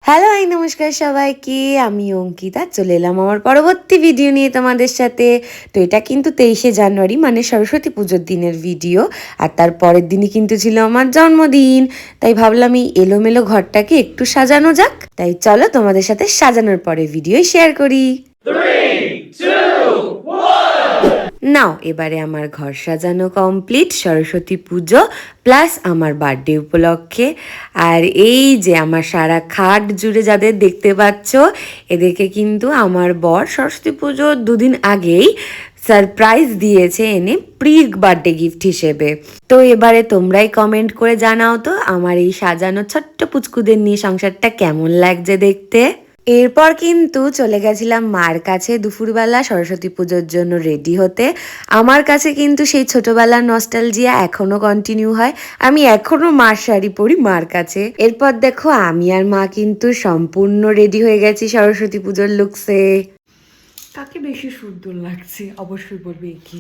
Hello নমস্কার সবাইকে, আমি অঙ্কিতা চলে এলাম আমার পরবর্তী ভিডিও নিয়ে তোমাদের সাথে। তো এটা কিন্তু 23শে জানুয়ারি মানে সরস্বতী পুজোর দিনের ভিডিও, আর তার পরের দিনই কিন্তু ছিল আমার জন্মদিন। তাই ভাবলাম এই এলোমেলো ঘরটাকে একটু সাজানো যাক, তাই চলো তোমাদের সাথে সাজানোর পরে ভিডিও শেয়ার করি। 3, 2, 1 নাও, এবারে আমার ঘর সাজানো কমপ্লিট সরস্বতী পুজো প্লাস আমার বার্থডে উপলক্ষে। আর এই যে আমার সারা খাট জুড়ে যাদের দেখতে পাচ্ছ, এদেরকে কিন্তু আমার বর সরস্বতী পুজোর 2 দিন আগেই সারপ্রাইজ দিয়েছে এনে প্রি বার্থডে গিফট হিসেবে। তো এবারে তোমরাই কমেন্ট করে জানাও তো আমার এই সাজানো ছোট্ট পুচকুদের নিয়ে সংসারটা কেমন লাগছে দেখতে। এরপর কিন্তু চলে গেছিলাম মার কাছে দুপুরবেলা সরস্বতী পুজোর জন্য রেডি হতে। আমার কাছে কিন্তু সেই ছোটবেলার নস্টালজিয়া এখনো কন্টিনিউ হয়, আমি এখনো মার শাড়ি পরি মার কাছে। এরপর দেখো আমি আর মা কিন্তু সম্পূর্ণ রেডি হয়ে গেছি সরস্বতী পুজোর লুকসে। কাকে বেশি সুন্দর লাগছে অবশ্যই বলবে কি।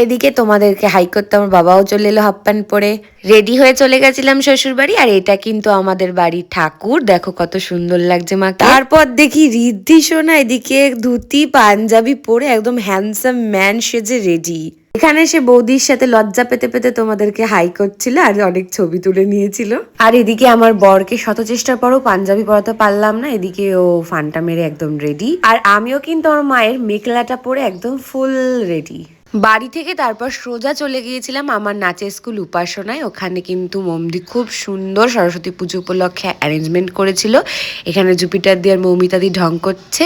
এদিকে তোমাদেরকে হাই করতে আমার বাবাও চলে এলো হাফ প্যান্ট পরে। রেডি হয়ে চলে গেছিলাম শ্বশুর বাড়ি, আর এটা কিন্তু আমাদের বাড়ির ঠাকুর, দেখো কত সুন্দর লাগছে মা। তারপর দেখি ঋদ্ধি সোনা এদিকে ধুতি পাঞ্জাবি পরে একদম হ্যান্ডসাম ম্যান সেজে রেডি। এখানে সে বৌদির সাথে লজ্জা পেতে পেতে তোমাদেরকে হাই করছিল আর অনেক ছবি তুলে নিয়েছিল। আর এদিকে আমার বরকে শত চেষ্টার পরও পাঞ্জাবি পরাতে পারলাম না, এদিকে ও ফান্টা মেরে একদম রেডি। আর আমিও কিন্তু আমার মায়ের মেখলাটা পরে একদম ফুল রেডি। বাড়ি থেকে তারপর সোজা চলে গিয়েছিলাম আমার নাচের স্কুল উপাসনায়। ওখানে কিন্তু মমদি খুব সুন্দর সরস্বতী পুজো উপলক্ষে অ্যারেঞ্জমেন্ট করেছিল। এখানে জুপিটার দিয়ে আর মৌমিতা দি ঢং করছে,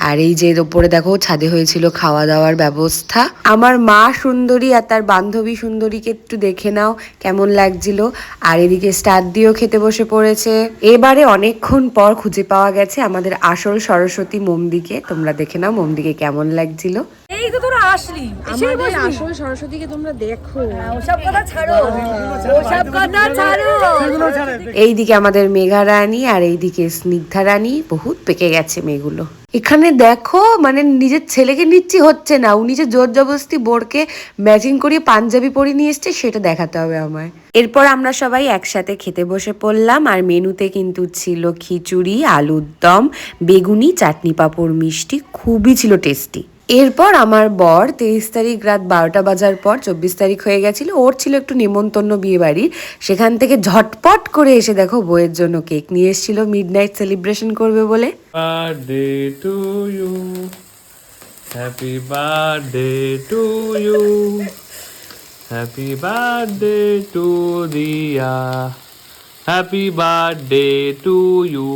আর এই যে ওপরে দেখো ছাদে হয়েছিল খাওয়া দাওয়ার ব্যবস্থা। আমার মা সুন্দরী আর তার বান্ধবী সুন্দরীকে একটু দেখে নাও কেমন লাগছিল। আর এদিকে স্টার দিয়েও খেতে বসে পড়েছে। এবারে অনেকক্ষণ পর খুঁজে পাওয়া গেছে আমাদের আসল সরস্বতী মমদিকে। তোমরা দেখে নাও মমদিকে কেমন লাগছিল। এই তো তোরা আসলি, আমার আসল সরস্বতীকে তোমরা দেখো। ওসব কথা ছাড়ো, ওসব কথা ছাড়ো। এইদিকে আমাদের মেঘা রানী আর এইদিকে স্নিগ্ধা রানী বহুত পেকে গেছে মেয়েগুলো। এখানে দেখো মানে নিজের ছেলেকে নিচ্ছি হচ্ছে না, উনি যে জোর জবরদস্তি বোরকে ম্যাচিং করিয়ে পাঞ্জাবি পরে নিয়ে এসছে সেটা দেখাতে হবে আমায়। এরপর আমরা সবাই একসাথে খেতে বসে পড়লাম, আর মেনুতে কিন্তু ছিল খিচুড়ি, আলুর দম, বেগুনি, চাটনি, পাঁপড়, মিষ্টি, খুবই ছিল টেস্টি। এরপর আমার বর 23 তারিখ রাত 12টা বাজার পর 24 তারিখ হয়ে গেছিল, ওর ছিল একটু নেমন্তন্ন বিয়ে বাড়ির, সেখান থেকে ঝটপট করে এসে দেখো বইয়ের জন্য কেক নিয়ে এসেছিল মিডনাইট সেলিব্রেশন করবে বলে। Birthday to you, happy birthday to you, happy birthday to Riya, happy birthday to you.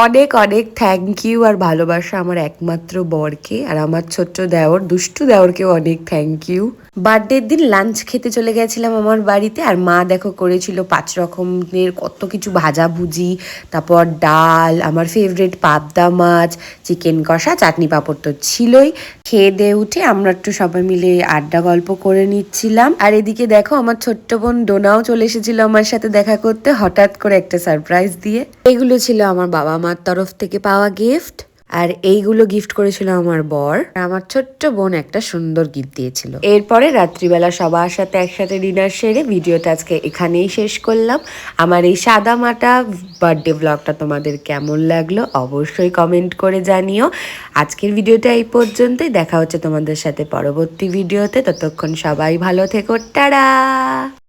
অনেক অনেক থ্যাংক ইউ আর ভালোবাসা আমার একমাত্র বরকে, আর আমার ছোট্ট দেওর দুষ্টু দেওরকেও অনেক থ্যাংক ইউ। বার্থডের দিন লাঞ্চ খেতে চলে গেছিলাম আমার বাড়িতে, আর মা দেখো করেছিল 5 রকমের কত কিছু ভাজাভুজি, তারপর ডাল, আমার ফেভারিট পাবদা মাছ, চিকেন কষা, চাটনি পাঁপড় তো ছিলই। খেয়ে দিয়ে উঠে আমরা একটু সবাই মিলে আড্ডা গল্প করে নিচ্ছিলাম। আর এদিকে দেখো আমার ছোট্ট বোন ডোনাও চলে এসেছিল আমার সাথে দেখা করতে হঠাৎ করে একটা সারপ্রাইজ দিয়ে। এগুলো ছিল আমার বাবা মার তরফ থেকে পাওয়া গিফট, আর এইগুলো গিফট করেছিল আমার বর। আমার ছোট্ট বোন একটা সুন্দর গিফট দিয়েছিল। এরপরে রাত্রিবেলা সবার সাথে একসাথে ডিনার সেরে ভিডিওটা আজকে এখানেই শেষ করলাম। আমার এই সাদা মাটা বার্থডে ব্লগটা তোমাদের কেমন লাগলো অবশ্যই কমেন্ট করে জানিও। আজকের ভিডিওটা এই পর্যন্তই, দেখা হচ্ছে তোমাদের সাথে পরবর্তী ভিডিওতে। ততক্ষণ সবাই ভালো থেকো, টাটা।